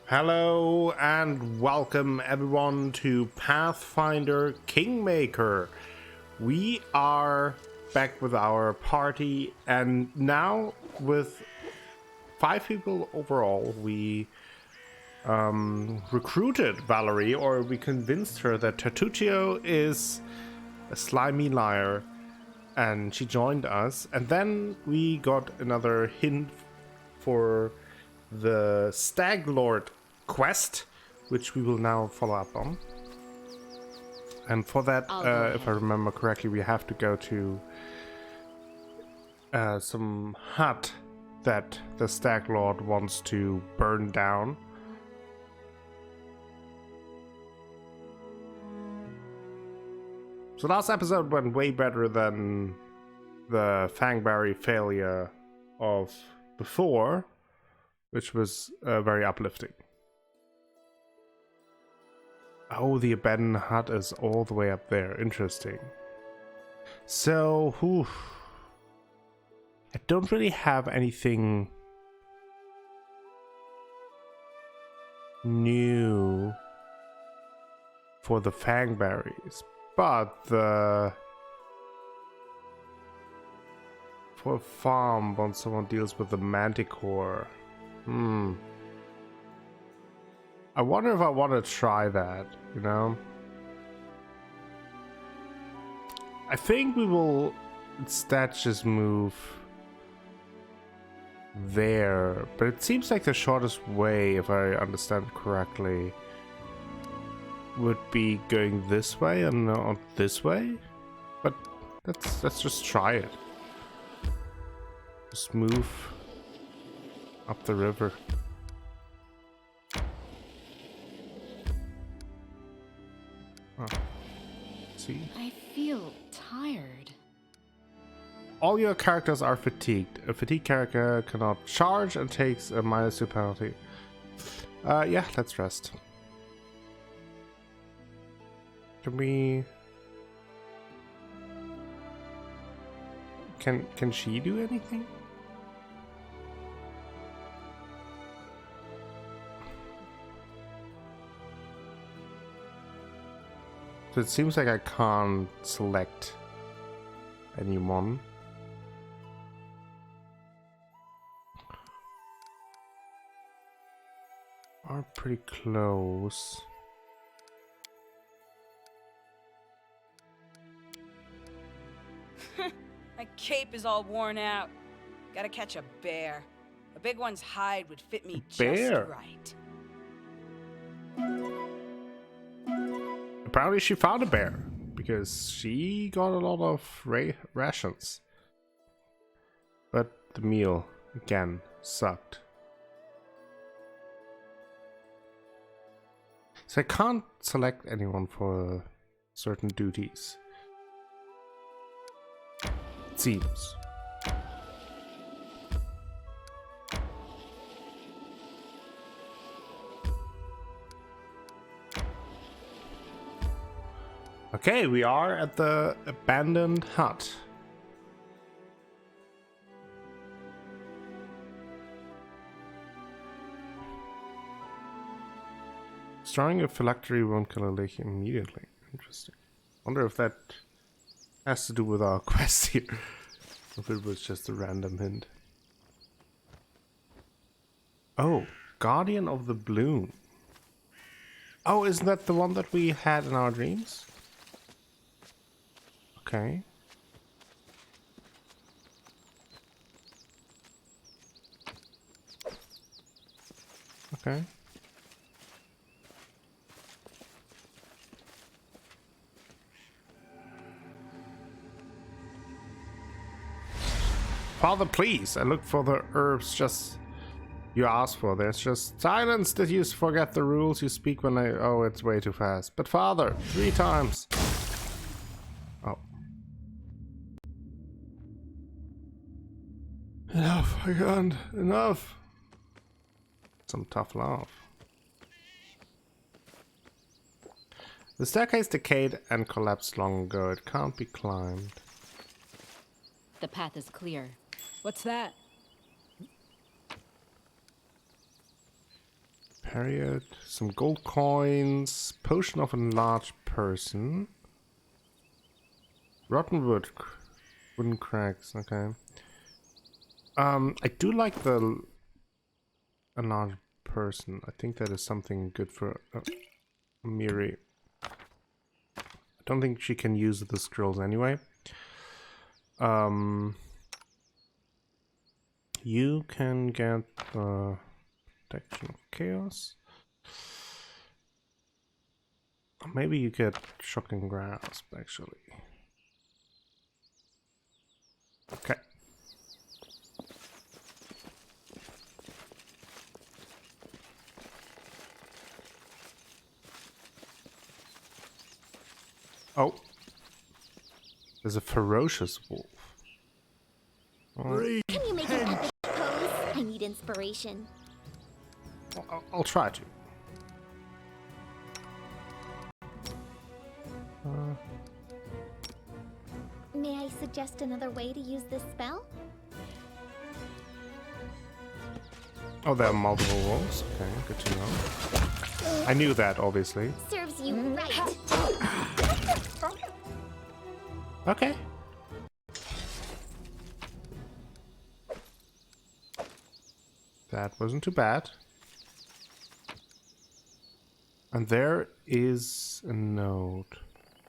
Hello and welcome everyone to Pathfinder Kingmaker. We are back with our party, and now with 5 people overall. We recruited Valerie, or we convinced her that Tertuccio is a slimy liar, and she joined us. And then we got another hint for the Stag Lord quest, which we will now follow up on. And for that, if I remember correctly, we have to go to some hut that the Stag Lord wants to burn down. So last episode went way better than the Fangberry failure of before, which was very uplifting. Oh, the abandoned hut is all the way up there. Interesting. So, I don't really have anything new for the Fangberries, but for a farm, once someone deals with the Manticore. I wonder if I want to try that, you know? I think we will instead just move there, but it seems like the shortest way, if I understand correctly, would be going this way and not this way. But let's just try it. Just move up the river. Oh. See? I feel tired. All your characters are fatigued. A fatigued character cannot charge and takes a -2 penalty. Yeah, let's rest. Can she do anything? So it seems like I can't select anyone. Are pretty close. My cape is all worn out. Gotta catch a bear. A big one's hide would fit me just right. Apparently she found a bear, because she got a lot of rations. But the meal, again, sucked. So I can't select anyone for certain duties. It seems. Okay, we are at the abandoned hut. Destroying a phylactery won't kill a lake immediately. Interesting. Wonder if that has to do with our quest here. If it was just a random hint. Oh, Guardian of the Bloom. Oh, isn't that the one that we had in our dreams? Okay. Okay. Father, please. I look for the herbs just you asked for. There's just silence. Did you forget the rules? You speak when I... Oh, it's way too fast. But Father, 3 times. Oh. Enough, I can't. Enough. Some tough love. The staircase decayed and collapsed long ago. It can't be climbed. The path is clear. What's that? Period. Some gold coins. Potion of enlarged person. Rotten wood. Wooden cracks. Okay. I do like the enlarged person. I think that is something good for Miri. I don't think she can use the scrolls anyway. You can get the Protection of Chaos. Maybe you get Shocking Grasp, actually. Okay. Oh. There's a ferocious wolf. Oh. Can you make an epic pose? I need inspiration. I'll try to. May I suggest another way to use this spell? Oh, there are multiple wolves. Okay, good to know. I knew that, obviously. Serves you right. Okay. That wasn't too bad. And there is a note.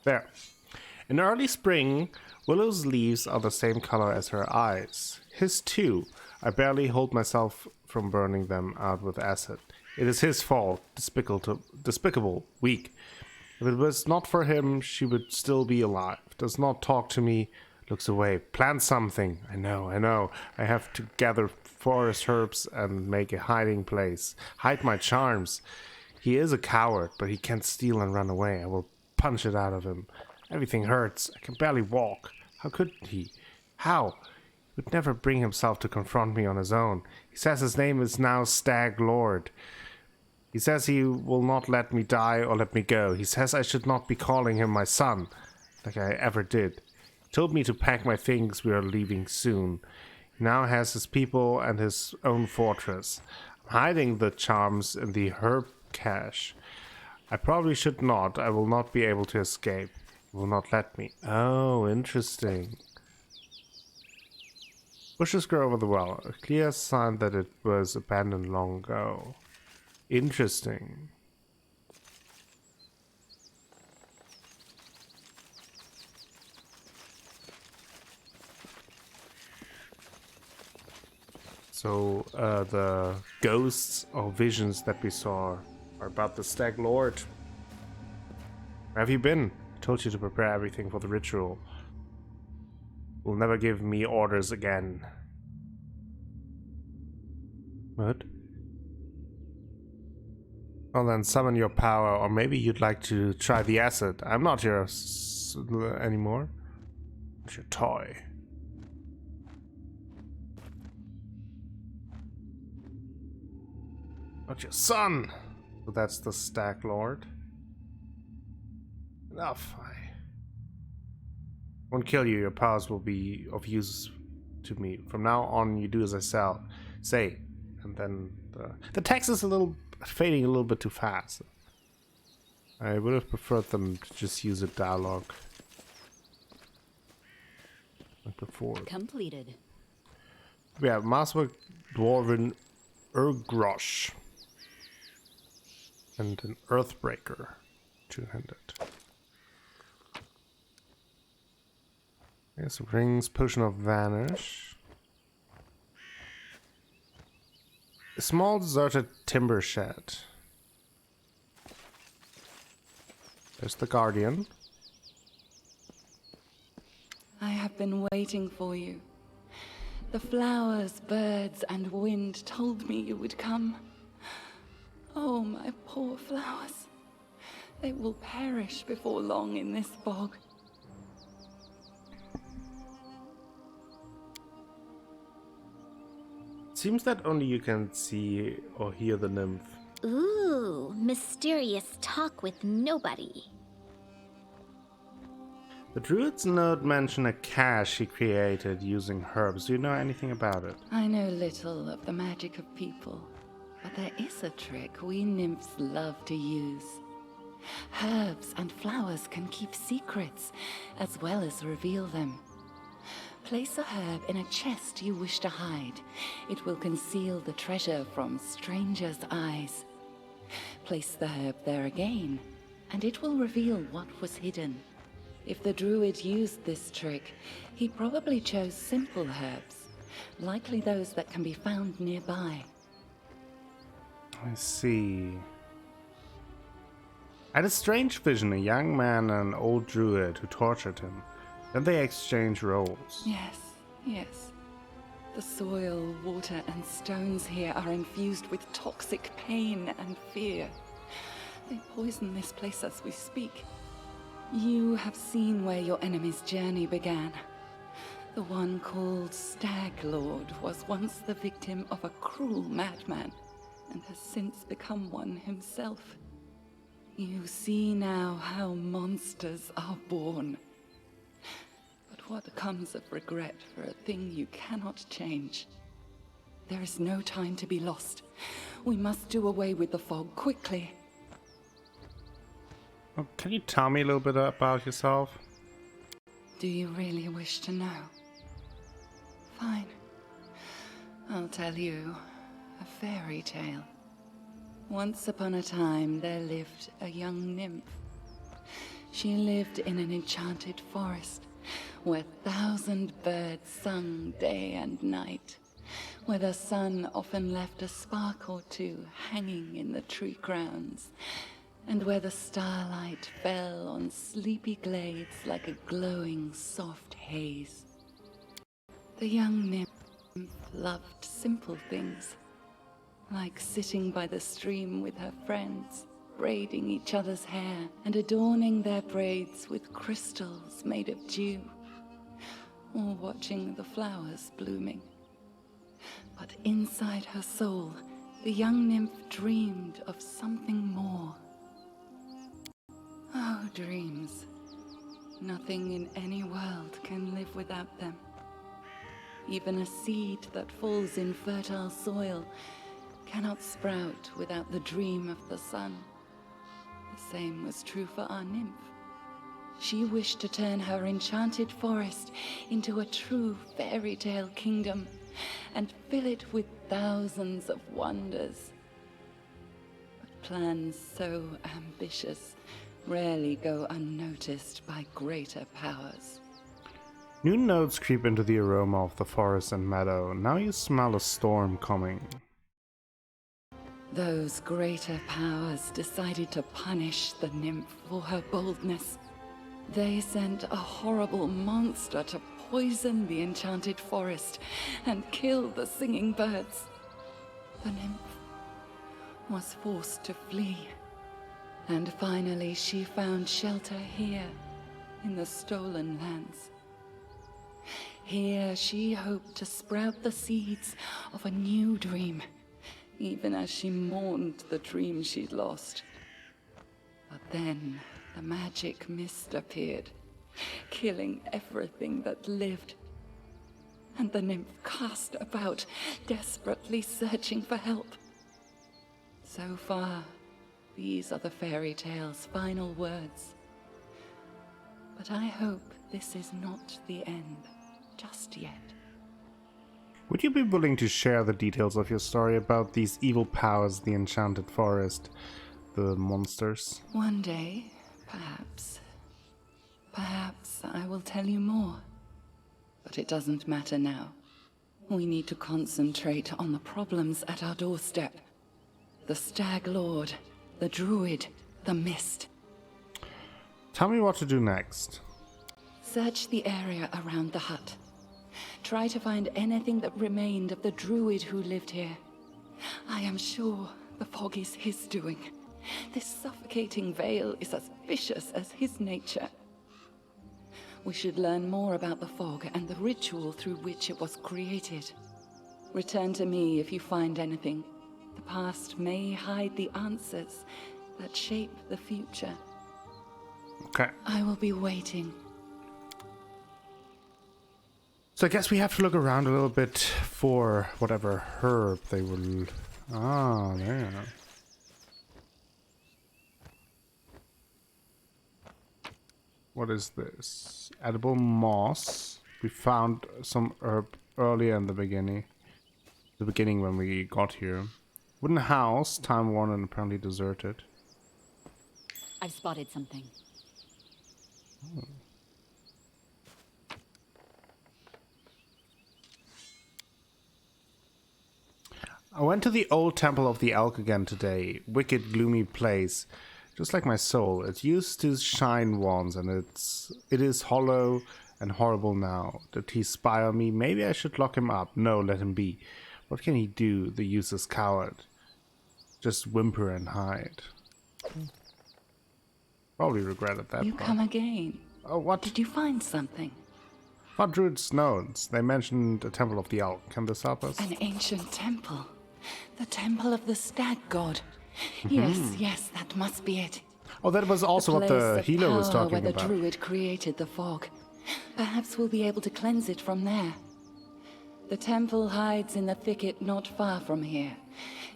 There. In early spring, Willow's leaves are the same color as her eyes. His too. I barely hold myself from burning them out with acid. It is his fault. Despicable. Weak. If it was not for him, she would still be alive. Does not talk to me. Looks away. Plant something. I know. I have to gather forest herbs and make a hiding place. Hide my charms. He is a coward, but he can't steal and run away. I will punch it out of him. Everything hurts. I can barely walk. How could he? How? He would never bring himself to confront me on his own. He says his name is now Stag Lord. He says he will not let me die or let me go. He says I should not be calling him my son, like I ever did. He told me to pack my things. We are leaving soon. He now has his people and his own fortress. I'm hiding the charms in the herb cache. I probably should not. I will not be able to escape. He will not let me. Oh, interesting. Bushes grow over the well. A clear sign that it was abandoned long ago. Interesting. So, the ghosts or visions that we saw are about the Stag Lord. Where have you been? I told you to prepare everything for the ritual. Will never give me orders again. What? Well then, summon your power, or maybe you'd like to try the acid. I'm not your anymore. It's your toy. Not your son! So that's the Stag Lord. Enough. I won't kill you. Your powers will be of use to me. From now on, you do as I say. And then the text is fading a little bit too fast. I would have preferred them to just use a dialogue like before. Completed. We have Master Dwarven Urgrosh and an Earthbreaker, two-handed. Yes, rings, potion of vanish. A small deserted timber shed. There's the Guardian. I have been waiting for you. The flowers, birds, and wind told me you would come. Oh, my poor flowers. They will perish before long in this bog. Seems that only you can see or hear the nymph. Ooh, mysterious talk with nobody. The druid's note mentioned a cache he created using herbs. Do you know anything about it? I know little of the magic of people. But there is a trick we nymphs love to use. Herbs and flowers can keep secrets, as well as reveal them. Place a herb in a chest you wish to hide. It will conceal the treasure from strangers' eyes. Place the herb there again, and it will reveal what was hidden. If the druid used this trick, he probably chose simple herbs, likely those that can be found nearby. I see. I had a strange vision, a young man and an old druid who tortured him. Then they exchanged roles. Yes. The soil, water, and stones here are infused with toxic pain and fear. They poison this place as we speak. You have seen where your enemy's journey began. The one called Stag Lord was once the victim of a cruel madman, and has since become one himself. You see now how monsters are born. But what comes of regret for a thing you cannot change? There is no time to be lost. We must do away with the fog quickly. Oh, can you tell me a little bit about yourself? Do you really wish to know? Fine. I'll tell you a fairy tale. Once upon a time, there lived a young nymph. She lived in an enchanted forest, where 1,000 birds sung day and night, where the sun often left a spark or two hanging in the tree crowns, and where the starlight fell on sleepy glades like a glowing, soft haze. The young nymph loved simple things, like sitting by the stream with her friends, braiding each other's hair and adorning their braids with crystals made of dew, or watching the flowers blooming. But inside her soul, the young nymph dreamed of something more. Oh, dreams. Nothing in any world can live without them. Even a seed that falls in fertile soil cannot sprout without the dream of the sun. The same was true for our nymph. She wished to turn her enchanted forest into a true fairy tale kingdom and fill it with thousands of wonders. But plans so ambitious rarely go unnoticed by greater powers. New notes creep into the aroma of the forest and meadow. Now you smell a storm coming. Those greater powers decided to punish the nymph for her boldness. They sent a horrible monster to poison the enchanted forest and kill the singing birds. The nymph was forced to flee. And finally, she found shelter here, in the stolen lands. Here, she hoped to sprout the seeds of a new dream, even as she mourned the dream she'd lost. But then, the magic mist appeared, killing everything that lived. And the nymph cast about, desperately searching for help. So far, these are the fairy tale's final words. But I hope this is not the end, just yet. Would you be willing to share the details of your story about these evil powers, the enchanted forest, the monsters? One day, perhaps. Perhaps I will tell you more. But it doesn't matter now. We need to concentrate on the problems at our doorstep. The Stag Lord, the Druid, the Mist. Tell me what to do next. Search the area around the hut. Try to find anything that remained of the Druid who lived here. I am sure the fog is his doing. This suffocating veil is as vicious as his nature. We should learn more about the fog and the ritual through which it was created. Return to me if you find anything. The past may hide the answers that shape the future. Okay. I will be waiting. So I guess we have to look around a little bit for whatever herb they will Ah, there. What is this? Edible moss. We found some herb earlier in the beginning. The beginning when we got here. Wooden house, time worn and apparently deserted. I've spotted something. Oh. I went to the old temple of the elk again today. Wicked, gloomy place. Just like my soul. It used to shine once, and it is hollow and horrible now. Did he spy on me? Maybe I should lock him up. No, let him be. What can he do, the useless coward? Just whimper and hide. Probably regretted that You part. come again. Oh, what? Did you find something? What druid's notes? They mentioned a temple of the elk. Can this help us? An ancient temple. The temple of the stag god. Mm-hmm. Yes, that must be it. Oh, that was also what the place of healer was power talking where the about. druid created the fog. Perhaps we'll be able to cleanse it from there. The temple hides in the thicket not far from here.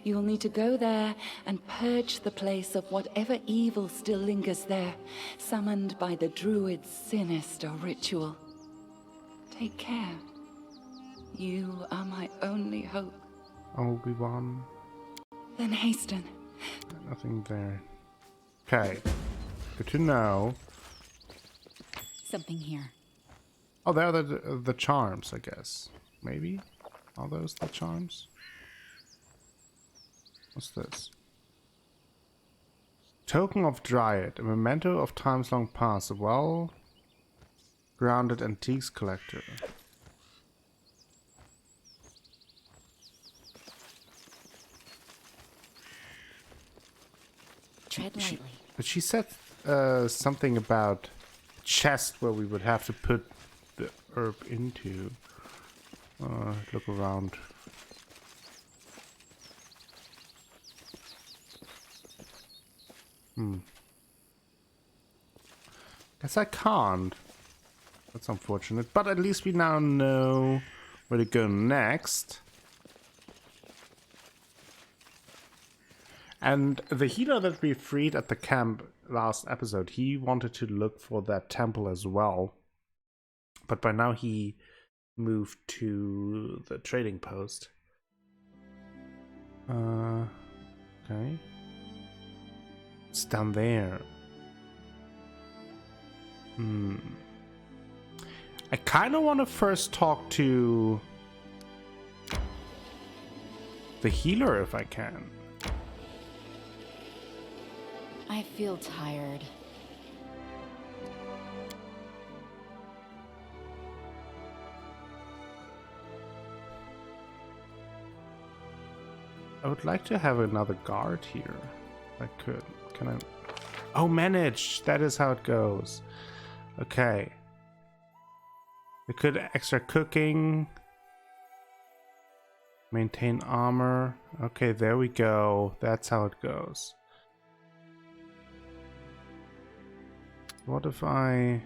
You'll need to go there and purge the place of whatever evil still lingers there, summoned by the druid's sinister ritual. Take care. You are my only hope. Obi-Wan. Then hasten. Nothing there. Okay. Good to know. Something here. Oh, there are the charms, I guess. Maybe? Are those the charms? What's this? Token of Dryad. A memento of times long past. A well-grounded antiques collector. Tread lightly. But she said something about a chest where we would have to put the herb into. Look around. Guess I can't. That's unfortunate. But at least we now know where to go next. And the healer that we freed at the camp last episode, he wanted to look for that temple as well. But by now he moved to the trading post. Okay. It's down there. I kind of want to first talk to the healer if I can. I feel tired. I would like to have another guard here. If I could. Can I? Oh, manage! That is how it goes. Okay. We could extra cooking. Maintain armor. Okay, there we go. That's how it goes. What if I...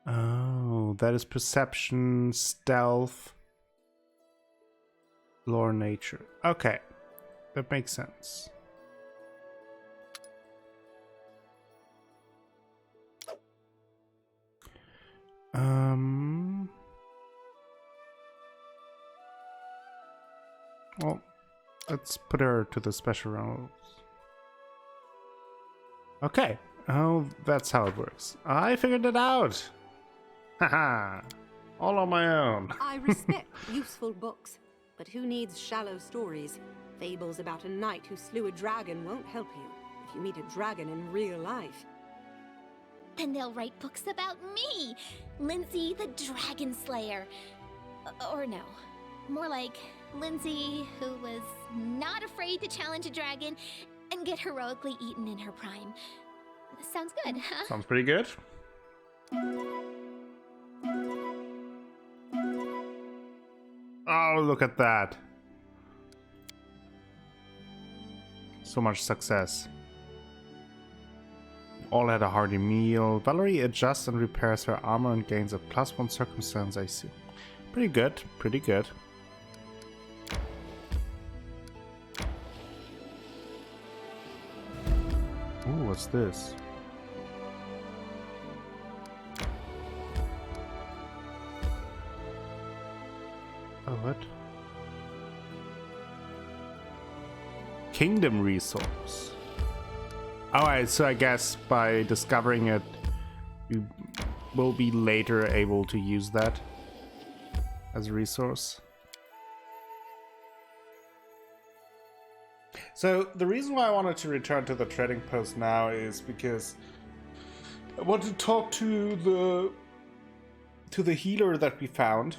Oh, that is perception, stealth, lore, nature. Okay, that makes sense. Well, let's put her to the special roles. Okay. Oh, that's how it works. I figured it out. Haha. All on my own. I respect useful books, but who needs shallow stories? Fables about a knight who slew a dragon won't help you if you meet a dragon in real life. Then they'll write books about me, Lindsay the Dragon Slayer. Or no, more like Lindsay, who was not afraid to challenge a dragon and get heroically eaten in her prime. Sounds good, huh? Sounds pretty good. Oh, look at that. So much success. All had a hearty meal. Valerie adjusts and repairs her armor and gains a +1 circumstance, I see. Pretty good, pretty good. Ooh, what's this? Oh, what? Kingdom resource. Alright, so I guess by discovering it, you will be later able to use that as a resource. So the reason why I wanted to return to the trading post now is because I want to talk to the healer that we found.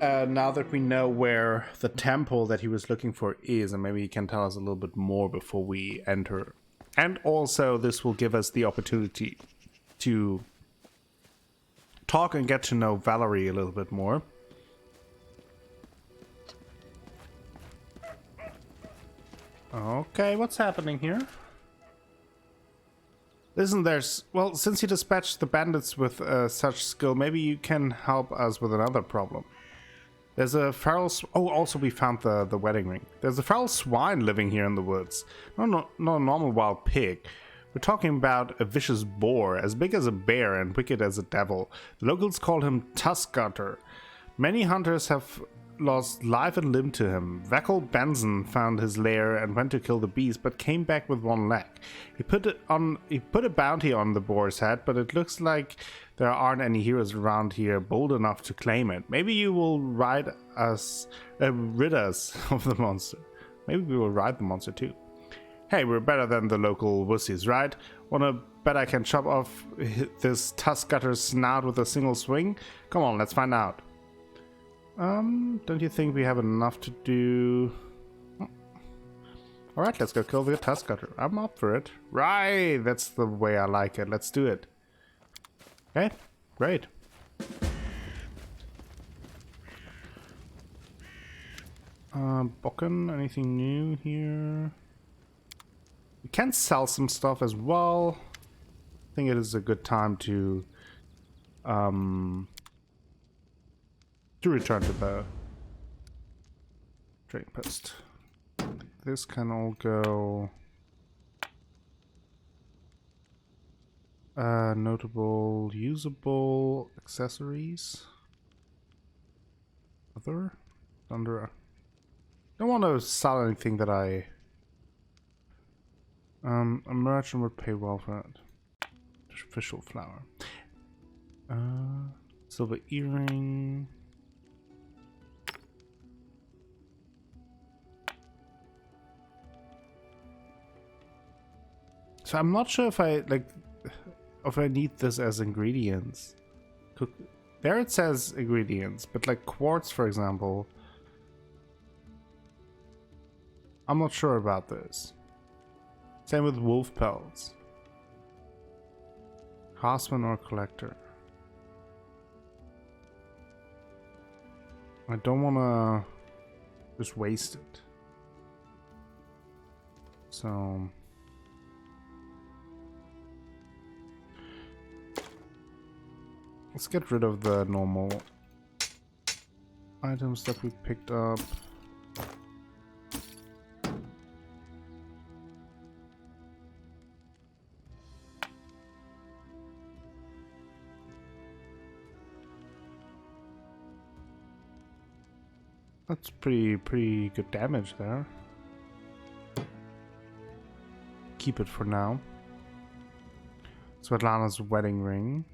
Now that we know where the temple that he was looking for is, and maybe he can tell us a little bit more before we enter. And also, this will give us the opportunity to talk and get to know Valerie a little bit more. Okay, what's happening here? Listen, well, since you dispatched the bandits with such skill, maybe you can help us with another problem. There's a feral... Oh, also we found the wedding ring. There's a feral swine living here in the woods. Not a normal wild pig. We're talking about a vicious boar, as big as a bear and wicked as a devil. The locals call him Tuskgutter. Many hunters have lost life and limb to him. Veckel Benson found his lair and went to kill the beast, but came back with one leg. He put a bounty on the boar's head, but it looks like there aren't any heroes around here bold enough to claim it. Maybe you will rid us of the monster. Maybe we will ride the monster too. Hey, we're better than the local wussies, right? Wanna bet I can chop off this Tuskgutter's snout with a single swing? Come on, let's find out. Don't you think we have enough to do? Alright, let's go kill the Tuskgutter. I'm up for it. Right, that's the way I like it. Let's do it. Okay, great. Bokken, anything new here? We can sell some stuff as well. I think it is a good time to return to the trading post. This can all go. Notable, usable accessories. Other? Under. Don't want to sell anything that I. A merchant would pay well for it. Official flower. Silver earring. So I'm not sure if I need this as ingredients. There it says ingredients, but like quartz, for example, I'm not sure about this. Same with wolf pelts. Craftsman or collector. I don't want to just waste it. So let's get rid of the normal items that we picked up. That's pretty good damage there. Keep it for now. Svetlana's wedding ring.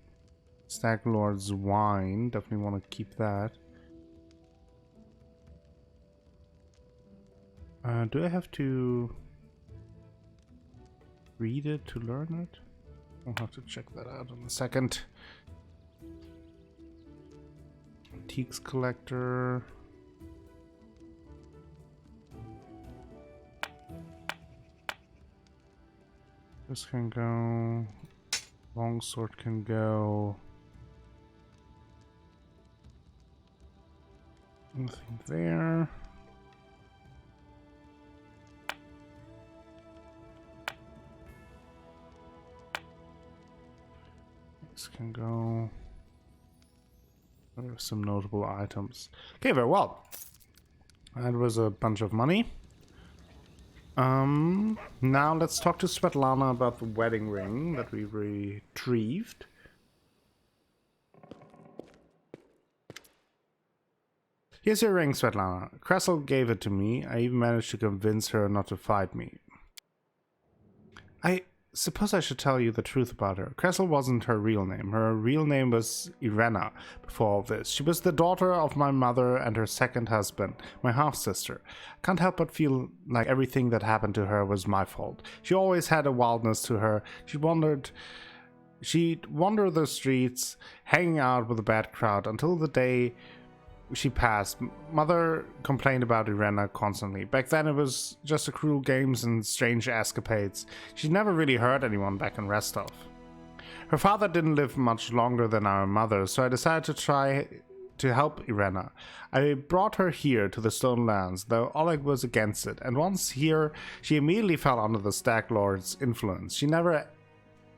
Stag Lord's wine. Definitely want to keep that. Do I have to read it to learn it? I'll have to check that out in a second. Antiques collector. This can go. Longsword can go. Nothing there. This can go. There are some notable items. Okay, very well. That was a bunch of money. Now let's talk to Svetlana about the wedding ring that we retrieved. Here's your ring, Svetlana. Kressel gave it to me. I even managed to convince her not to fight me. I suppose I should tell you the truth about her. Kressel wasn't her real name. Her real name was Irena before all this. She was the daughter of my mother and her second husband, my half-sister. I can't help but feel like everything that happened to her was my fault. She always had a wildness to her. She'd wander the streets, hanging out with a bad crowd until the day she passed. Mother complained about Irena constantly. Back then it was just a cruel games and strange escapades. She never really hurt anyone back in Restov. Her father didn't live much longer than our mother, so I decided to try to help Irena. I brought her here to the Stone Lands, though Oleg was against it, and once here, she immediately fell under the Stag Lord's influence. She never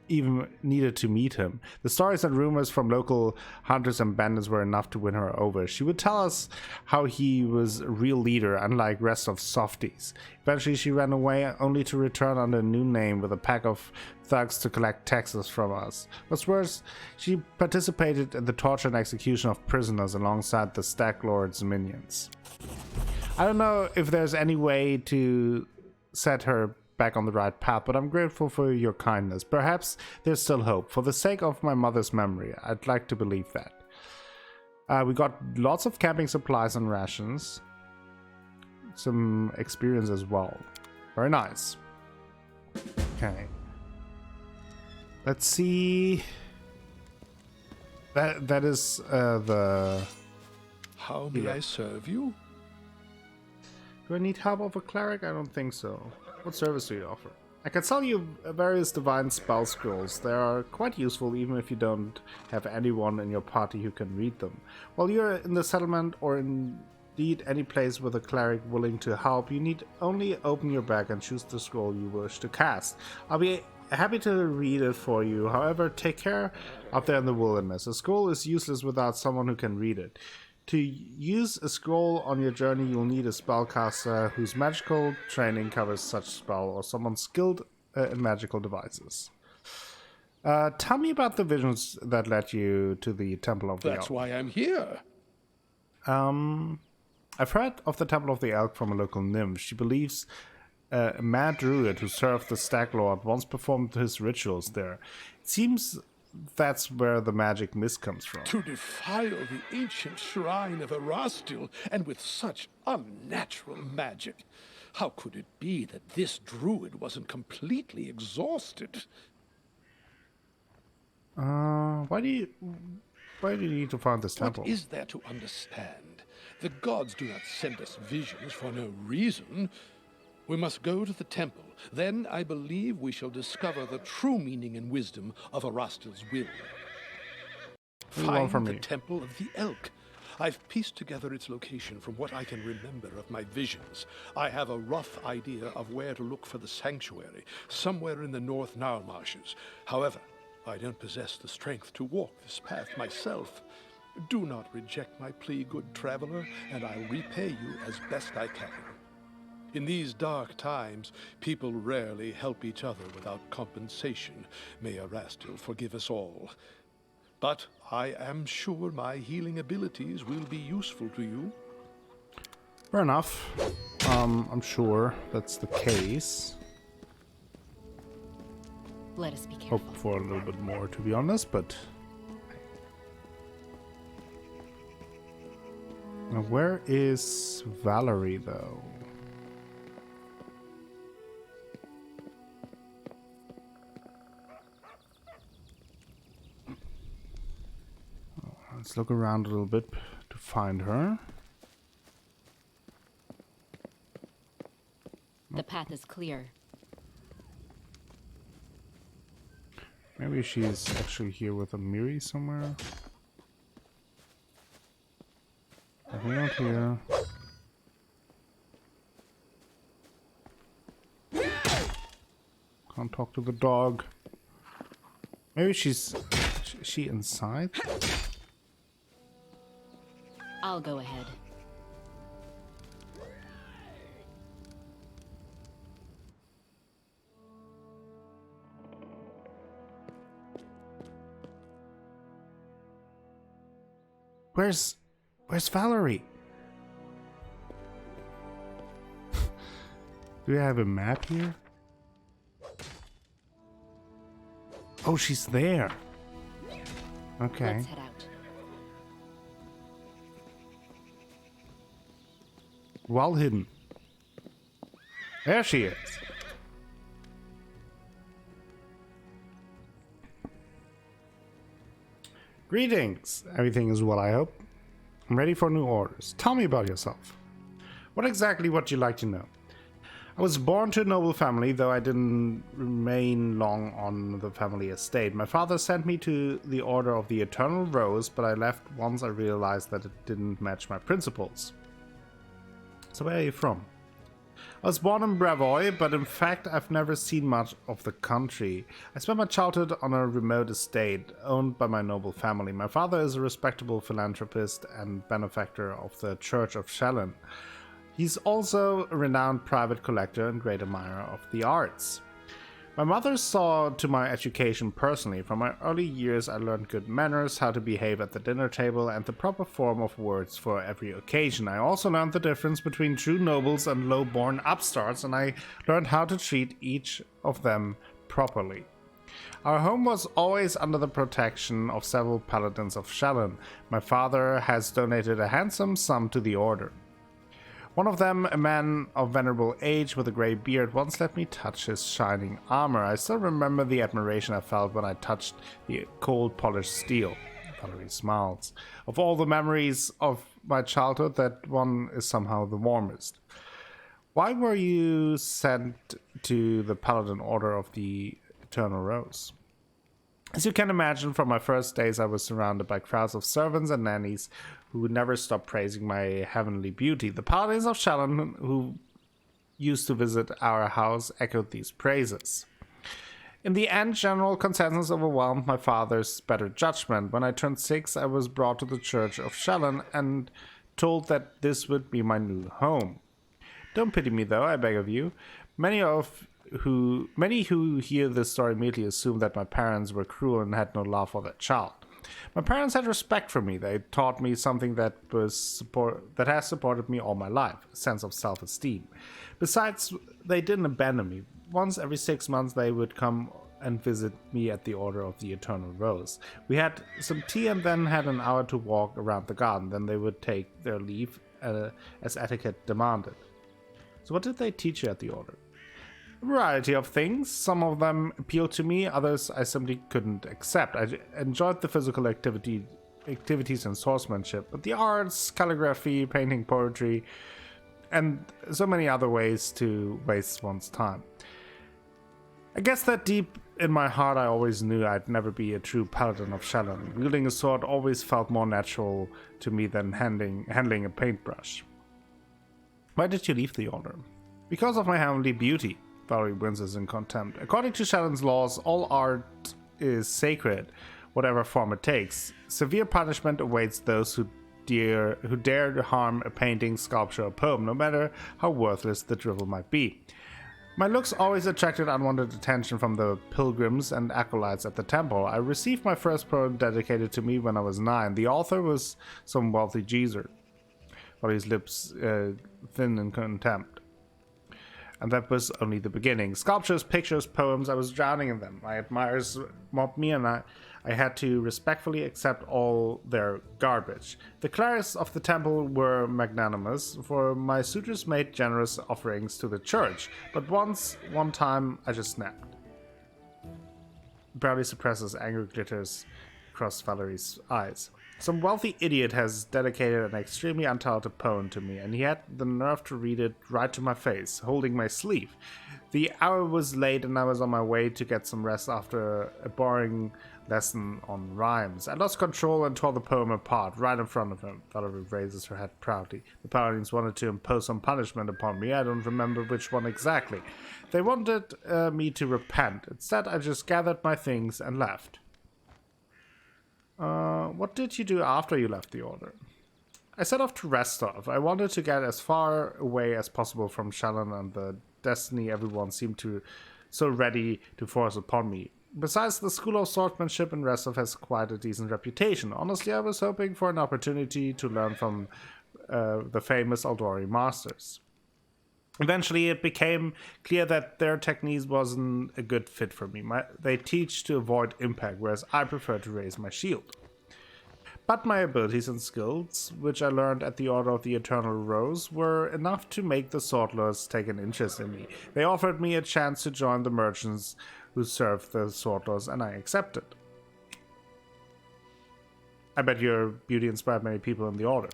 even needed to meet him. The stories and rumors from local hunters and bandits were enough to win her over. She would tell us how he was a real leader, unlike rest of softies. Eventually she ran away, only to return under a new name with a pack of thugs to collect taxes from us. What's worse, she participated in the torture and execution of prisoners alongside the Stag Lord's minions. I don't know if there's any way to set her back on the right path, but I'm grateful for your kindness. Perhaps there's still hope. For the sake of my mother's memory, I'd like to believe that. We got lots of camping supplies and rations. Some experience as well. Very nice. Okay. Let's see. That is the... How may I serve you? Do I need help of a cleric? I don't think so. What service do you offer? I can sell you various divine spell scrolls. They are quite useful even if you don't have anyone in your party who can read them. While you're in the settlement or indeed any place with a cleric willing to help, you need only open your bag and choose the scroll you wish to cast. I'll be happy to read it for you. However, take care up there in the wilderness. A scroll is useless without someone who can read it. To use a scroll on your journey, you'll need a spellcaster whose magical training covers such spell, or someone skilled in magical devices. Tell me about the visions that led you to the Temple of the Elk. That's why I'm here. I've heard of the Temple of the Elk from a local nymph. She believes a mad druid who served the Stag Lord once performed his rituals there. It seems that's where the magic mist comes from. To defile the ancient shrine of Erastil, and with such unnatural magic. How could it be that this druid wasn't completely exhausted? Why do you need to find this temple? What is there to understand? The gods do not send us visions for no reason. We must go to the temple. Then I believe we shall discover the true meaning and wisdom of Erastil's will. Find the Temple of the Elk. I've pieced together its location from what I can remember of my visions. I have a rough idea of where to look for the sanctuary, somewhere in the North Nile marshes. However, I don't possess the strength to walk this path myself. Do not reject my plea, good traveler, and I'll repay you as best I can. In these dark times, people rarely help each other without compensation. May Erastil forgive us all. But I am sure my healing abilities will be useful to you. Fair enough. I'm sure that's the case. Let us be careful. Hope for a little bit more, to be honest, but... Now, where is Valerie, though? Let's look around a little bit to find her. The path is clear. Maybe she's actually here with a Miri somewhere. Nothing out here. Can't talk to the dog. Maybe she's Is she inside? I'll go ahead. Where's Valerie? Do we have a map here? Oh, she's there. Okay. Let's head out. Well hidden. There she is. Greetings. Everything is well, I hope. I'm ready for new orders. Tell me about yourself. What exactly would you like to know? I was born to a noble family, though I didn't remain long on the family estate. My father sent me to the Order of the Eternal Rose, but I left once I realized that it didn't match my principles. So where are you from? I was born in Bravoy, but in fact I've never seen much of the country. I spent my childhood on a remote estate owned by my noble family. My father is a respectable philanthropist and benefactor of the Church of Shallon. He's also a renowned private collector and great admirer of the arts. My mother saw to my education personally. From my early years I learned good manners, how to behave at the dinner table, and the proper form of words for every occasion. I also learned the difference between true nobles and low-born upstarts, and I learned how to treat each of them properly. Our home was always under the protection of several paladins of Shallon. My father has donated a handsome sum to the order. One of them, a man of venerable age with a grey beard, once let me touch his shining armor. I still remember the admiration I felt when I touched the cold polished steel. Valerie smiles. Of all the memories of my childhood, that one is somehow the warmest. Why were you sent to the Paladin Order of the Eternal Rose? As you can imagine, from my first days I was surrounded by crowds of servants and nannies who would never stop praising my heavenly beauty. The paladins of Shallon, who used to visit our house, echoed these praises. In the end, general consensus overwhelmed my father's better judgment. When I turned 6, I was brought to the Church of Shallon and told that this would be my new home. Don't pity me, though, I beg of you. Many who hear this story immediately assume that my parents were cruel and had no love for their child. My parents had respect for me. They taught me something that has supported me all my life, a sense of self-esteem. Besides, they didn't abandon me. Once every 6 months they would come and visit me at the Order of the Eternal Rose. We had some tea and then had an hour to walk around the garden. Then they would take their leave as etiquette demanded. So what did they teach you at the Order? A variety of things. Some of them appealed to me, others I simply couldn't accept. I enjoyed the physical activities and swordsmanship, but the arts, calligraphy, painting, poetry, and so many other ways to waste one's time. I guess that deep in my heart I always knew I'd never be a true paladin of Shallon. Wielding a sword always felt more natural to me than handling a paintbrush. Why did you leave the Order? Because of my heavenly beauty. Valerie winces in contempt. According to Shallon's laws, all art is sacred, whatever form it takes. Severe punishment awaits those who dare to harm a painting, sculpture, or poem, no matter how worthless the drivel might be. My looks always attracted unwanted attention from the pilgrims and acolytes at the temple. I received my first poem dedicated to me when I was 9. The author was some wealthy geezer. Valerie's lips thin in contempt. And that was only the beginning. Sculptures, pictures, poems, I was drowning in them. My admirers mobbed me and I had to respectfully accept all their garbage. The clerics of the temple were magnanimous, for my suitors made generous offerings to the church. But one time, I just snapped. Barely suppresses anger glitters across Valerie's eyes. Some wealthy idiot has dedicated an extremely untalented poem to me, and he had the nerve to read it right to my face, holding my sleeve. The hour was late and I was on my way to get some rest after a boring lesson on rhymes. I lost control and tore the poem apart, right in front of him. Valerie raises her head proudly. The paladins wanted to impose some punishment upon me. I don't remember which one exactly. They wanted me to repent. Instead, I just gathered my things and left. what did you do after you left the Order? I set off to Restov. I wanted to get as far away as possible from Shallan and the destiny everyone seemed to so ready to force upon me. Besides, the School of Swordsmanship in Restov has quite a decent reputation. Honestly, I was hoping for an opportunity to learn from the famous Aldori masters. Eventually, it became clear that their techniques wasn't a good fit for me. They teach to avoid impact, whereas I prefer to raise my shield. But my abilities and skills, which I learned at the Order of the Eternal Rose, were enough to make the Swordlords take an interest in me. They offered me a chance to join the merchants who served the Swordlords, and I accepted. I bet your beauty inspired many people in the Order.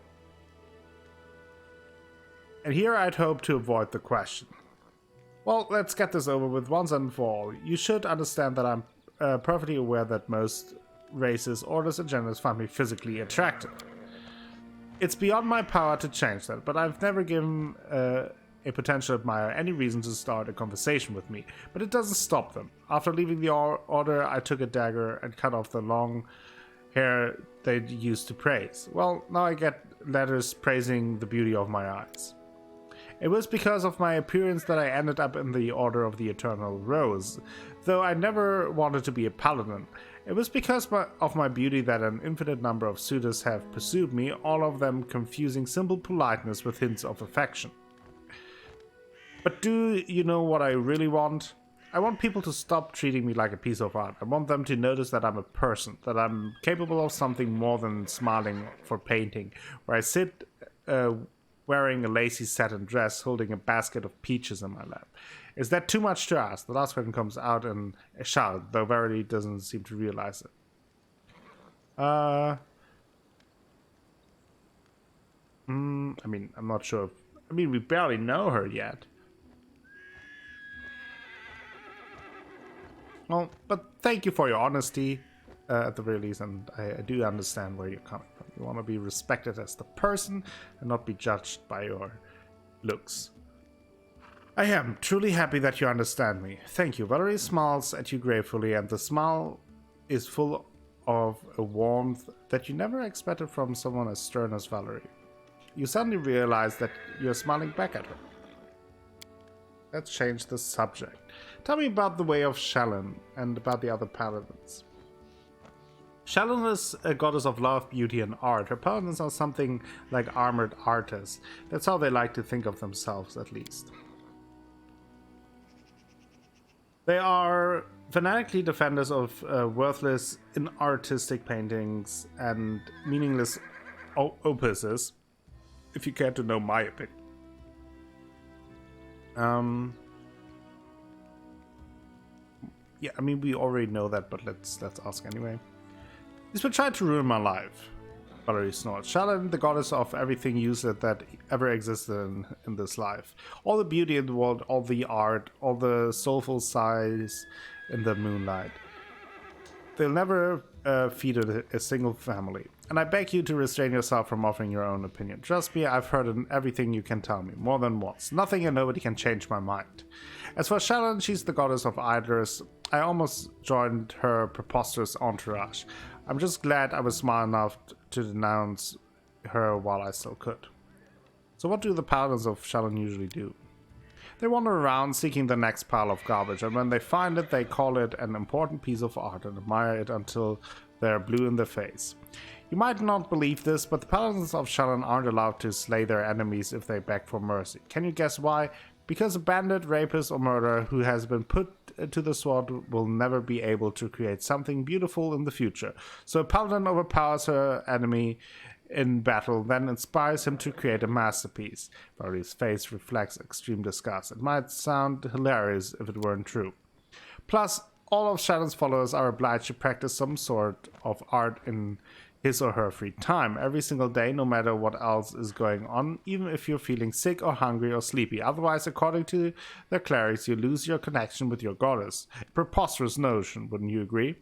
And here I'd hope to avoid the question. Well, let's get this over with once and for all. You should understand that I'm perfectly aware that most races, orders, and genders find me physically attractive. It's beyond my power to change that, but I've never given a potential admirer any reason to start a conversation with me. But it doesn't stop them. After leaving the Order, I took a dagger and cut off the long hair they'd used to praise. Well, now I get letters praising the beauty of my eyes. It was because of my appearance that I ended up in the Order of the Eternal Rose, though I never wanted to be a paladin. It was because of my beauty that an infinite number of suitors have pursued me, all of them confusing simple politeness with hints of affection. But do you know what I really want? I want people to stop treating me like a piece of art. I want them to notice that I'm a person, that I'm capable of something more than smiling for painting, where I sit wearing a lacy satin dress, holding a basket of peaches in my lap. Is that too much to ask? The last question comes out in a shout, though Verity doesn't seem to realize it. I mean, I'm not sure. We barely know her yet. Well, but thank you for your honesty, at the very least, and I do understand where you're coming from. You want to be respected as the person and not be judged by your looks. I am truly happy that you understand me. Thank you. Valerie smiles at you gratefully, and the smile is full of a warmth that you never expected from someone as stern as Valerie. You suddenly realize that you're smiling back at her. Let's change the subject. Tell me about the way of Shallan and about the other paladins. Shallan is a goddess of love, beauty, and art. Her paladins are something like armored artists. That's how they like to think of themselves, at least. They are fanatically defenders of worthless, inartistic paintings and meaningless opuses, if you care to know my opinion. Yeah, I mean, we already know that, but let's ask anyway. He's been trying to ruin my life, Valerie snorts. Shallan, the goddess of everything useless that ever existed in this life. All the beauty in the world, all the art, all the soulful sighs in the moonlight. They'll never feed a single family. And I beg you to restrain yourself from offering your own opinion. Trust me, I've heard everything you can tell me, more than once. Nothing and nobody can change my mind. As for Shallan, she's the goddess of idlers. I almost joined her preposterous entourage. I'm just glad I was smart enough to denounce her while I still could. So what do the paladins of Shallan usually do? They wander around seeking the next pile of garbage, and when they find it, they call it an important piece of art and admire it until they're blue in the face. You might not believe this, but the paladins of Shallan aren't allowed to slay their enemies if they beg for mercy. Can you guess why? Because a bandit, rapist, or murderer who has been put to the sword will never be able to create something beautiful in the future. So a paladin overpowers her enemy in battle, then inspires him to create a masterpiece. Valerie's face reflects extreme disgust. It might sound hilarious if it weren't true. Plus, all of Shallan's followers are obliged to practice some sort of art in his or her free time, every single day, no matter what else is going on, even if you're feeling sick or hungry or sleepy. Otherwise, according to their clerics, you lose your connection with your goddess. A preposterous notion, wouldn't you agree?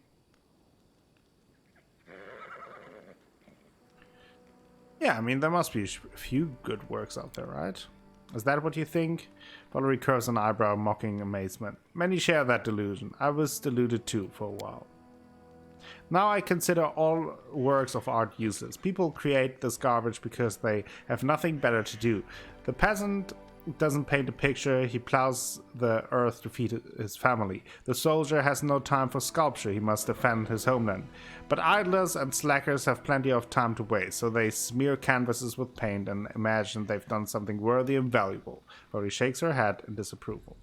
Yeah, I mean, there must be a few good works out there, right? Is that what you think? Valerie curves an eyebrow, mocking amazement. Many share that delusion. I was deluded too for a while. Now I consider all works of art useless. People create this garbage because they have nothing better to do. The peasant doesn't paint a picture, he plows the earth to feed his family. The soldier has no time for sculpture, he must defend his homeland. But idlers and slackers have plenty of time to waste, so they smear canvases with paint and imagine they've done something worthy and valuable. Valerie shakes her head in disapproval.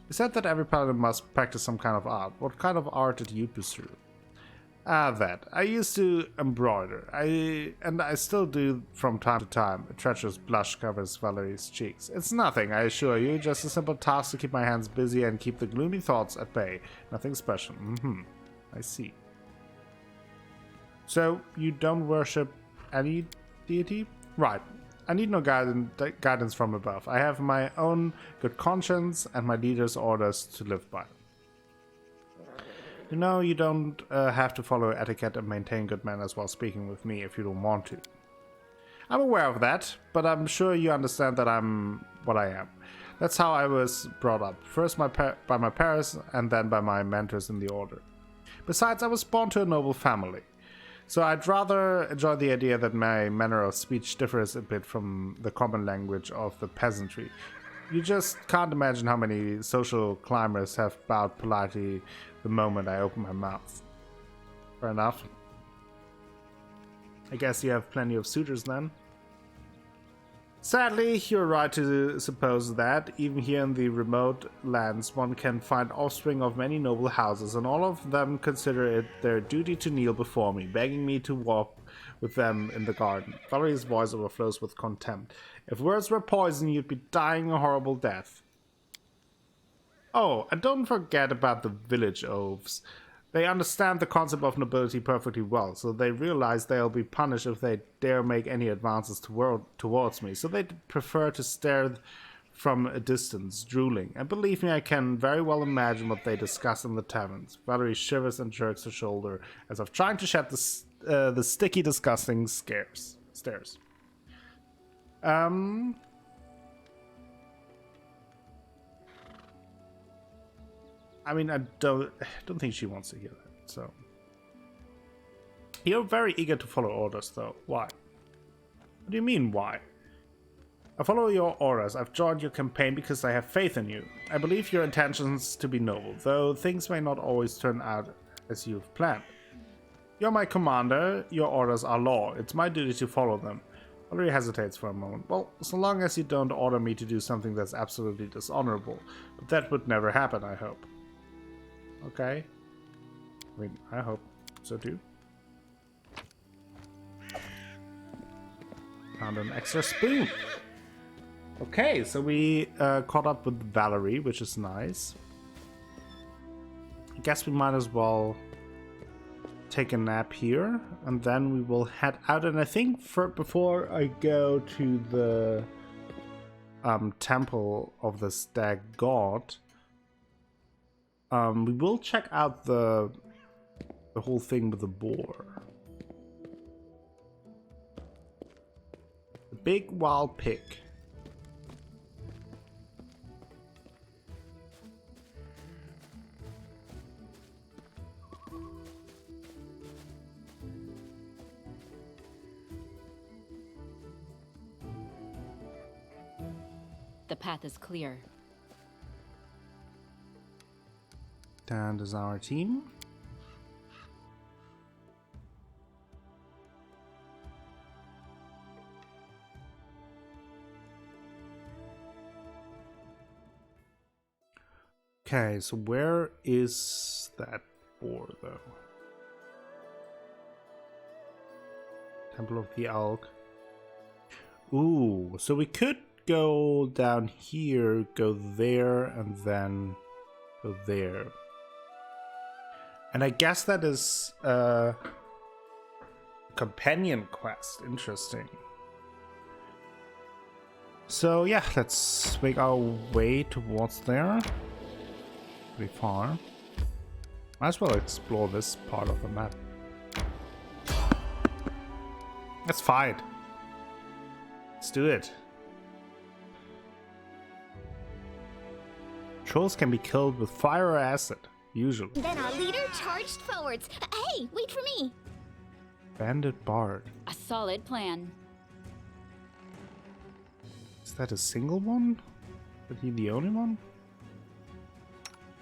You said that every paladin must practice some kind of art. What kind of art did you pursue? That. I used to embroider. I still do from time to time. A treacherous blush covers Valerie's cheeks. It's nothing, I assure you. Just a simple task to keep my hands busy and keep the gloomy thoughts at bay. Nothing special. I see. So, you don't worship any deity? Right. I need no guidance from above. I have my own good conscience and my leader's orders to live by. You know, you don't have to follow etiquette and maintain good manners while speaking with me if you don't want to. I'm aware of that, but I'm sure you understand that I'm what I am. That's how I was brought up. First by my parents and then by my mentors in the order. Besides, I was born to a noble family. So I'd rather enjoy the idea that my manner of speech differs a bit from the common language of the peasantry. You just can't imagine how many social climbers have bowed politely the moment I open my mouth. Fair enough. I guess you have plenty of suitors then? Sadly, you're right to suppose that, even here in the remote lands, one can find offspring of many noble houses, and all of them consider it their duty to kneel before me, begging me to walk with them in the garden. Valerie's voice overflows with contempt. If words were poison, you'd be dying a horrible death. Oh, and don't forget about the village oafs. They understand the concept of nobility perfectly well, so they realize they'll be punished if they dare make any advances towards me, so they prefer to stare from a distance, drooling. And believe me, I can very well imagine what they discuss in the taverns. Valerie shivers and jerks her shoulder, as if trying to shed the sticky, disgusting stairs. I mean, I don't think she wants to hear that, so. You're very eager to follow orders, though. Why? What do you mean, why? I follow your orders. I've joined your campaign because I have faith in you. I believe your intentions to be noble, though things may not always turn out as you've planned. You're my commander. Your orders are law. It's my duty to follow them. Valerie hesitates for a moment. Well, so long as you don't order me to do something that's absolutely dishonorable. But that would never happen, I hope. Okay. I mean, I hope so too. Found an extra spoon. Okay, so we caught up with Valerie, which is nice. I guess we might as well take a nap here, and then we will head out. And I think before I go to the temple of the stag god, we will check out the whole thing with the boar. The big wild pig. The path is clear. And is our team. Okay, so where is that boar though? Temple of the Elk. Ooh, so we could go down here, go there, and then go there. And I guess that is a companion quest. Interesting. So yeah, let's make our way towards there. Pretty far. Might as well explore this part of the map. Let's fight. Let's do it. Trolls can be killed with fire or acid. Usually. Then our leader charged forwards. Hey, wait for me. Bandit Bard. A solid plan. Is that a single one? Is he the only one?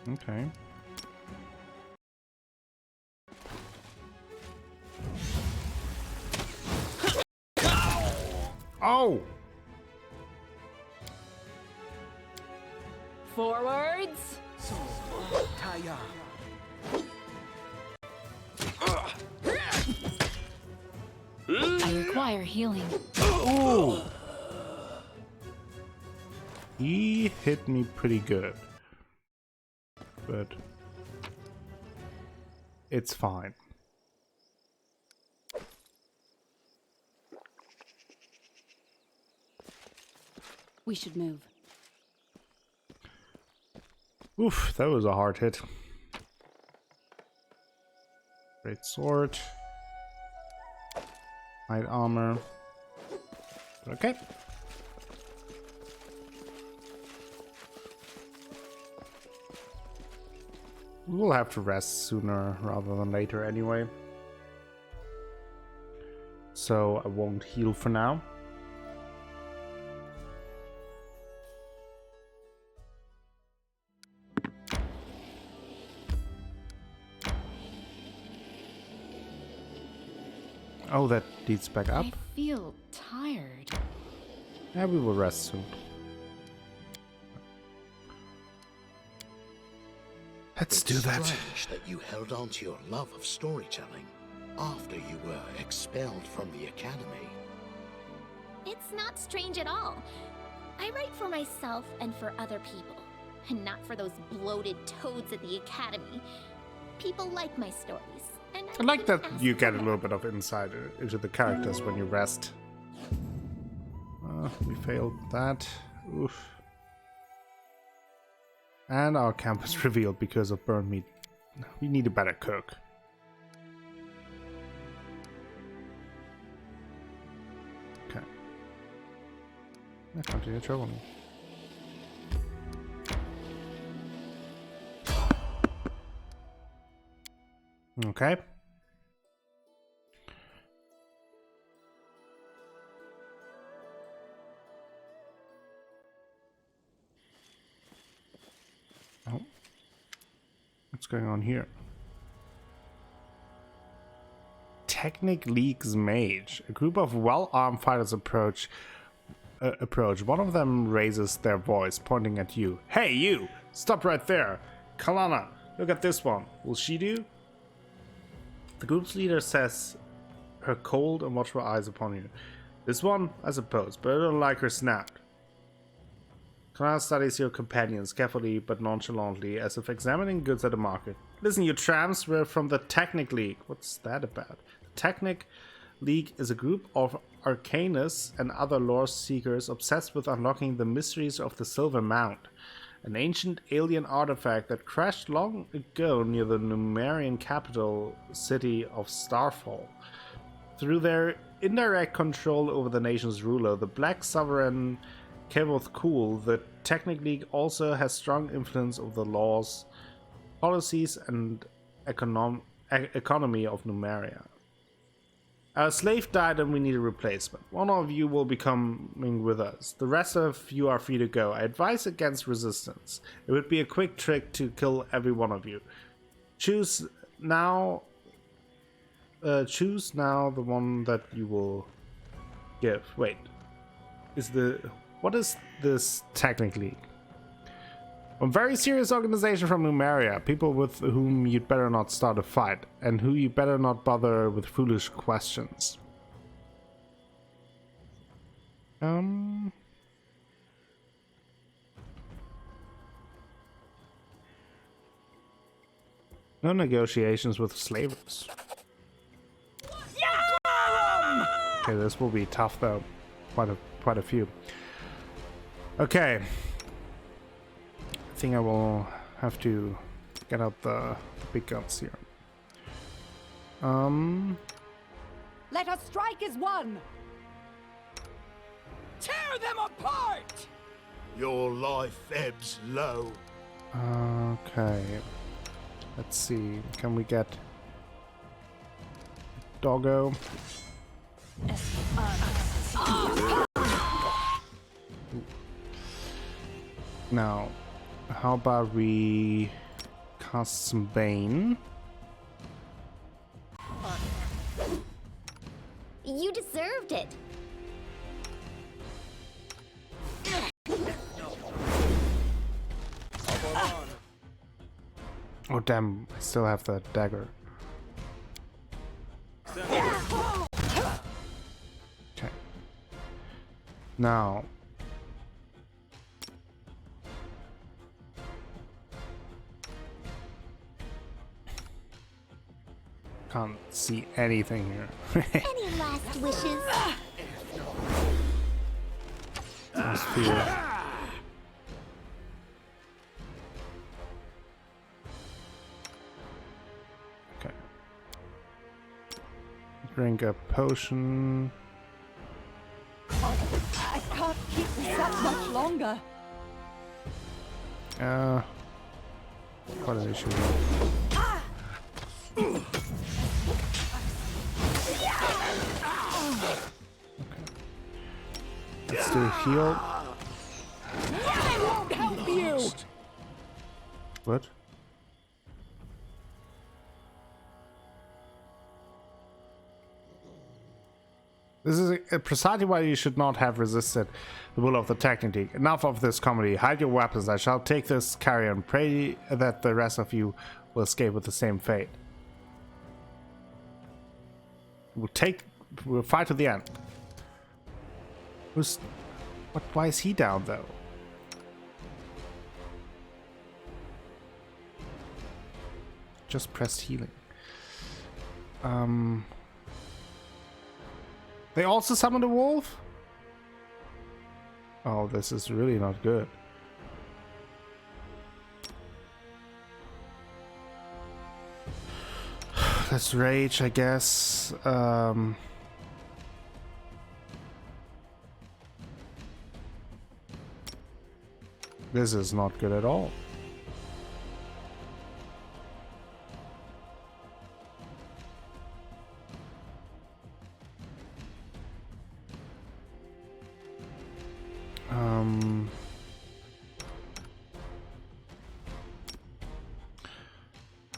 Okay. Oh! Forwards! I require healing. Ooh! He hit me pretty good. But it's fine. We should move. Oof, that was a hard hit. Great sword. Light armor. Okay. We'll have to rest sooner rather than later anyway. So I won't heal for now. Oh, that leads back up. I feel tired. Yeah, we will rest soon. Let's do that. It's strange that you held on to your love of storytelling after you were expelled from the academy. It's not strange at all. I write for myself and for other people, and not for those bloated toads at the academy. People like my stories. And I like that didn't you ask get a for little bit of insight into the characters when you rest. We failed that. Oof. And our camp is revealed because of burnt meat. We need a better cook. Okay. Let's continue traveling. Okay. Oh. What's going on here? Technic League's Mage. A group of well-armed fighters approach. One of them raises their voice, pointing at you. Hey, you! Stop right there! Kalana, look at this one. Will she do? The group's leader says, her cold and watchful eyes upon you. This one, I suppose, but I don't like her snap. Kalana studies your companions carefully but nonchalantly, as if examining goods at the market. Listen, you tramps, we're from the Technic League. What's that about? The Technic League is a group of arcanists and other lore seekers obsessed with unlocking the mysteries of the Silver Mount, an ancient alien artifact that crashed long ago near the Numerian capital city of Starfall. Through their indirect control over the nation's ruler, the Black Sovereign Kevoth Cool, the Technic League also has strong influence over the laws, policies, and economy of Numeria. Our slave died and we need a replacement. One of you will be coming with us. The rest of you are free to go. I advise against resistance. It would be a quick trick to kill every one of you. Choose now the one that you will give. Wait. What is this technically? A very serious organization from Numeria, people with whom you'd better not start a fight, and who you better not bother with foolish questions. No negotiations with slavers. Okay, this will be tough though. Quite a few. Okay. I think I will have to get out the big guns here. Let us strike as one! Tear them apart! Your life ebbs low. Okay. Let's see. Can we get doggo? Now, how about we cast some Bane? You deserved it. Oh damn, I still have the dagger. Okay. Now. Can't see anything here. Any last wishes? Atmosphere. Okay. Drink a potion. I can't keep this up much longer. Quite an issue. Let's do a heal. I won't help you. What? This is precisely why you should not have resisted the will of the technique. Enough of this comedy. Hide your weapons. I shall take this carrion. Pray that the rest of you will escape with the same fate. We'll fight to the end. Why is he down though? Just pressed healing. They also summoned a wolf? Oh, this is really not good. Let's rage, I guess. This is not good at all.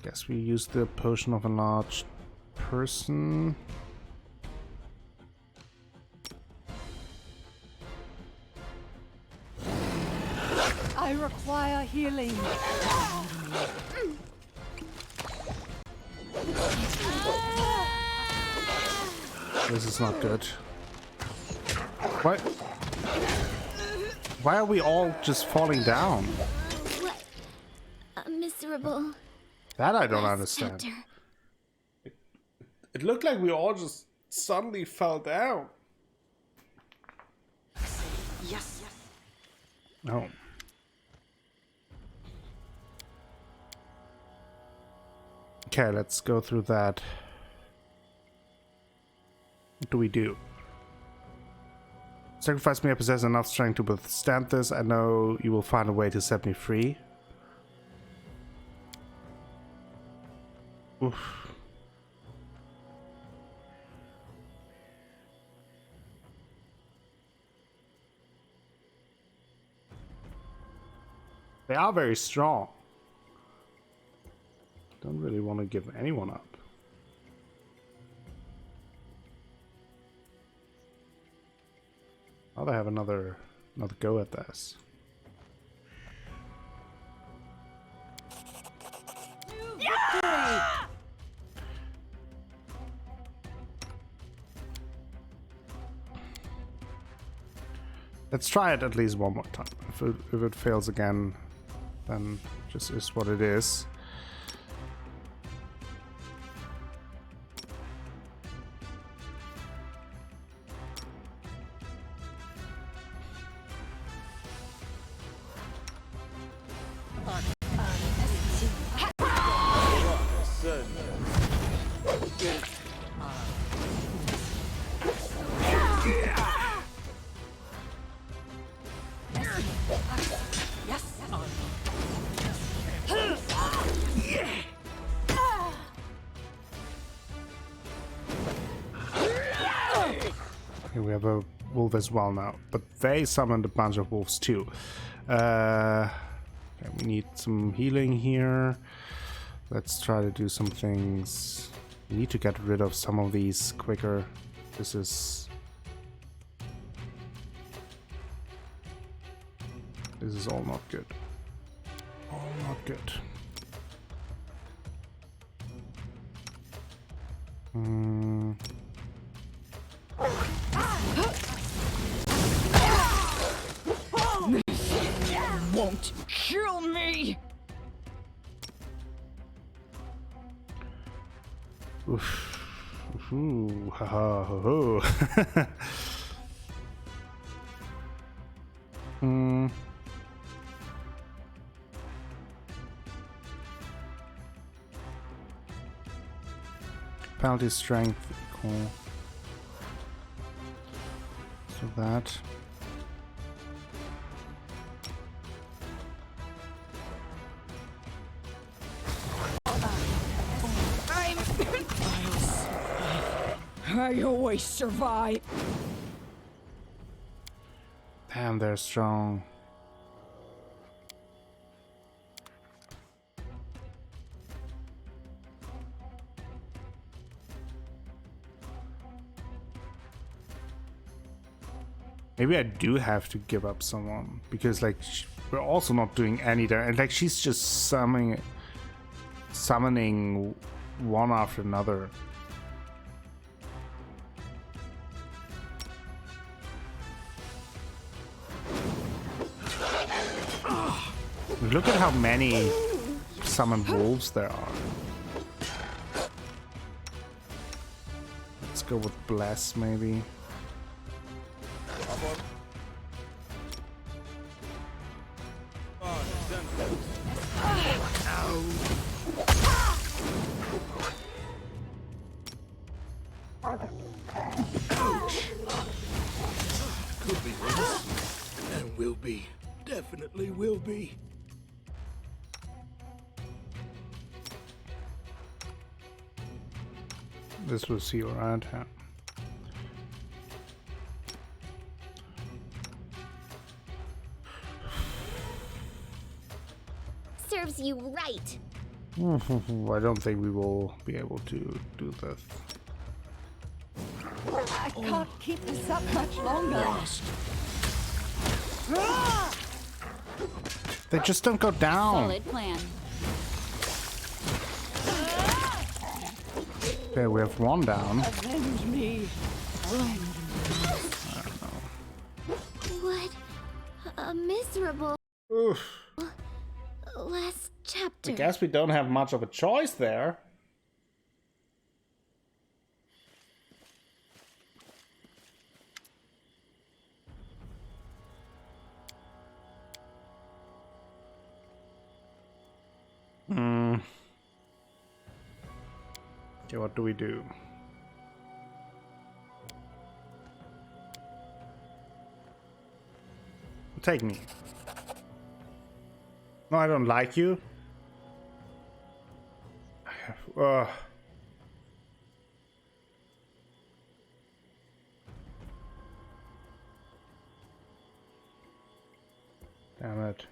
Guess we use the potion of enlarged person. I require healing. This is not good. Why are we all just falling down? What a miserable That I don't last understand. chapter. It looked like we all just suddenly fell down. Yes. No. Okay, let's go through that. What do we do? Sacrifice me, I possess enough strength to withstand this. I know you will find a way to set me free. Oof. They are very strong. Don't really want to give anyone up. I'll have another go at this. Let's try it at least one more time. If it fails again, then just is what it is. Okay, we have a wolf as well now, but they summoned a bunch of wolves too. Okay, we need some healing here. Let's try to do some things. We need to get rid of some of these quicker. This is all not good. All not good. Won't kill me! Oof. Ooh, ha ha ho ho. Penalty strength equal. So that. I always survive. Damn, they're strong. Maybe I do have to give up someone because, like, we're also not doing any damage. Like, she's just summoning one after another. Look at how many summoned wolves there are. Let's go with Bless, maybe. Could be worse. And will be. Definitely will be. This will see around here. Serves you right. I don't think we will be able to do this. I can't keep this up much longer. They just don't go down. Solid plan. Okay, we have one down. Avenge me. What a miserable Oof. last chapter. I guess we don't have much of a choice there. Okay, what do we do? Take me. No, I don't like you. Damn it.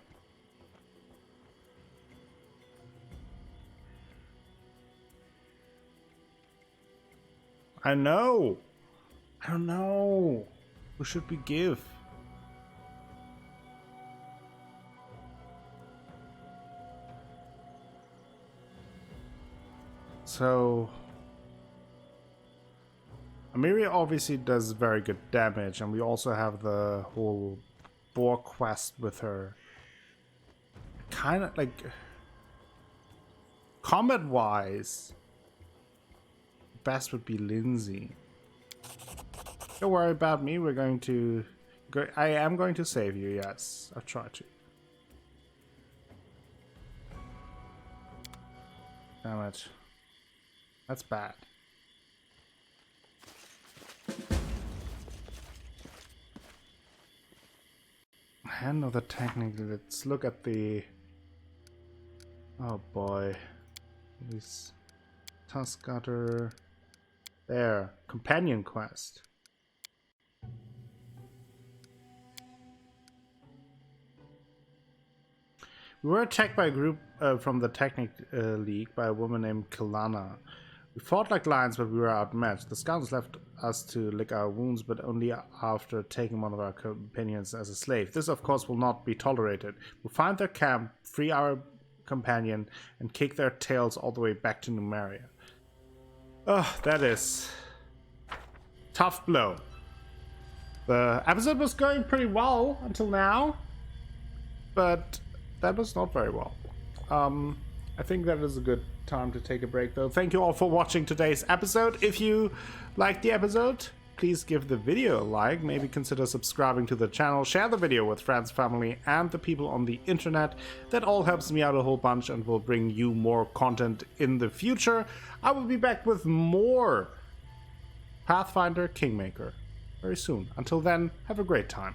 I know. I don't know. Who should we give? So Amiria obviously does very good damage, and we also have the whole boar quest with her. Kind of like combat wise, best would be Lindsay. Don't worry about me. We're going to go. I am going to save you. Yes, I'll try to. Damn it. That's bad. Hand of the technique. Let's look at the. Oh boy. This Tusk Cutter. There. Companion quest. We were attacked by a group from the Technic League by a woman named Kalana. We fought like lions, but we were outmatched. The scoundrels left us to lick our wounds, but only after taking one of our companions as a slave. This, of course, will not be tolerated. We'll find their camp, free our companion, and kick their tails all the way back to Numeria. Oh, that is tough blow. The episode was going pretty well until now, but that was not very well. I think that is a good time to take a break, though. Thank you all for watching today's episode. If you liked the episode, please give the video a like. Maybe consider subscribing to the channel. Share the video with friends, family, and the people on the internet. That all helps me out a whole bunch and will bring you more content in the future. I will be back with more Pathfinder Kingmaker very soon. Until then, have a great time.